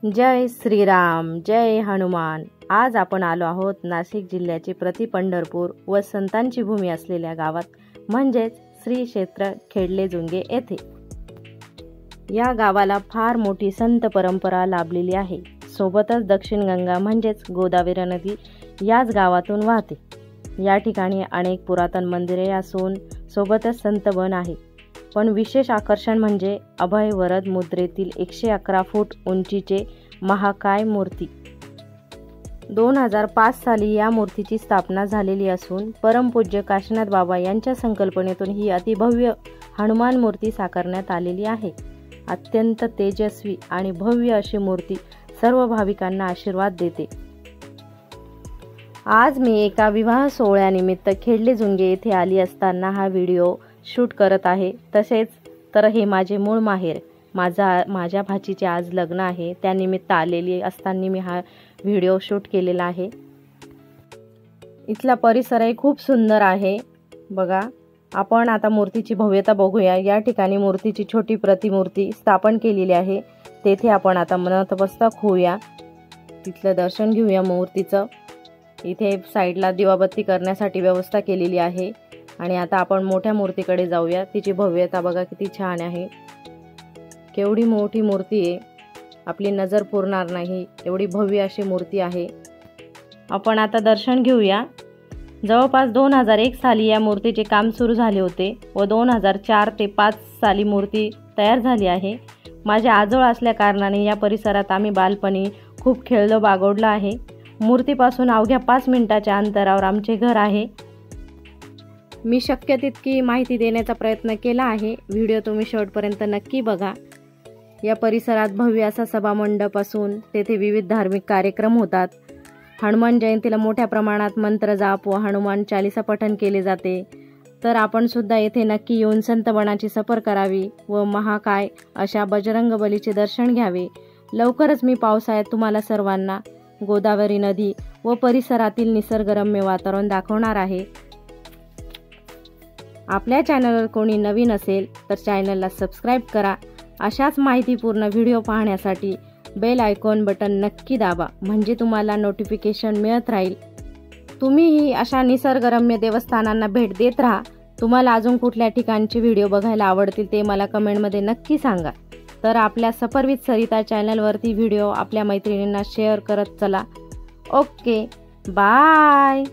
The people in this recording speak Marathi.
जय श्रीराम, जय हनुमान। आज आपण आलो आहोत नाशिक जिल्ह्याची प्रति पंढरपूर व संतांची भूमी असलेल्या गावात म्हणजेच श्री क्षेत्र खेडलेजुंगे येथे। या गावाला फार मोठी संत परंपरा लाभलेली आहे। सोबतच दक्षिण गंगा म्हणजेच गोदावरी नदी याच गावातून वाहते। या ठिकाणी अनेक पुरातन मंदिरे असून सोबतच संत वन आहे। पण विशेष आकर्षण म्हणजे अभय वरद मुद्रेतील 111 फूट उंचीचे महाकाय मूर्ती। 2005 साली या मूर्तीची स्थापना झालेली असून परमपूज्य काशीनाथ बाबा यांच्या संकल्पनेतून ही अतिभव्य हनुमान मूर्ती साकारण्यात आलेली आहे। अत्यंत तेजस्वी आणि भव्य अशी मूर्ती सर्व भाविकांना आशीर्वाद देते। आज मी एका विवाह सोहळ्यानिमित्त खेडलेजुंगे येथे आली असताना हा व्हिडिओ शूट करत आहे। तसेच तर हे माझे मूळ माहेर, माझ्या भाचीचे आज लग्न आहे, त्यानिमित्त आलेली असताना मी हा व्हिडिओ शूट केलेला आहे। इथला परिसरही खूप सुंदर आहे। बघा, आपण आता मूर्तीची भव्यता बघूया। या ठिकाणी मूर्तीची छोटी प्रतिमूर्ती स्थापन केलेली आहे। तेथे आपण आता नतमस्तक होऊया, तिथलं दर्शन घेऊया मूर्तीचं। इथे साईडला दिवाबत्ती करण्यासाठी व्यवस्था केलेली आहे। आणि आता आपण मोठ्या मूर्तीकडे जाऊया। तिची भव्यता बघा किती छान आहे। केवढी मोठी मूर्ती आहे, आपली नजर पुरणार नाही एवढी भव्य अशी मूर्ती आहे। आपण आता दर्शन घेऊया। जवळपास 2001 साली या मूर्तीचे काम सुरू झाले होते व 2004 ते 5 साली मूर्ती तयार झाली आहे। माझ्या आजोळ असल्या कारणाने या परिसरात आम्ही बालपणी खूप खेळलो बागडलो आहे। मूर्तीपासून अवघ्या 5 मिनिटाच्या अंतरावर आमचे घर आहे। मी शक्य तितकी माहिती देण्याचा प्रयत्न केला आहे। व्हिडिओ तुम्ही शेवटपर्यंत नक्की बघा। या परिसरात भव्य असा सभामंडप असून तेथे विविध धार्मिक कार्यक्रम होतात। हनुमान जयंतीला मोठ्या प्रमाणात मंत्र जाप व हनुमान चालीसा पठण केले जाते। तर आपण सुद्धा येथे नक्की येऊन संतबनाची सफर करावी व महाकाय अशा बजरंग बलीचे दर्शन घ्यावे। लवकरच मी पावसाळ्यात तुम्हाला सर्वांना गोदावरी नदी व परिसरातील निसर्गरम्य वातावरण दाखवणार आहे। आपल्या चॅनलवर कोणी नवीन असेल तर चॅनलला सबस्क्राईब करा। अशाच माहितीपूर्ण व्हिडिओ पाहण्यासाठी बेल आयकॉन बटन नक्की दाबा, म्हणजे तुम्हाला नोटिफिकेशन मिळत राहील। तुम्हीही अशा निसर्गरम्य देवस्थानांना भेट देत राहा। तुम्हाला अजून कुठल्या ठिकाणचे व्हिडिओ बघायला आवडतील ते मला कमेंटमध्ये नक्की सांगा। तर आपल्या सफर विथ सरिता चॅनलवरती व्हिडिओ आपल्या मैत्रिणींना शेअर करत चला। Okay, bye.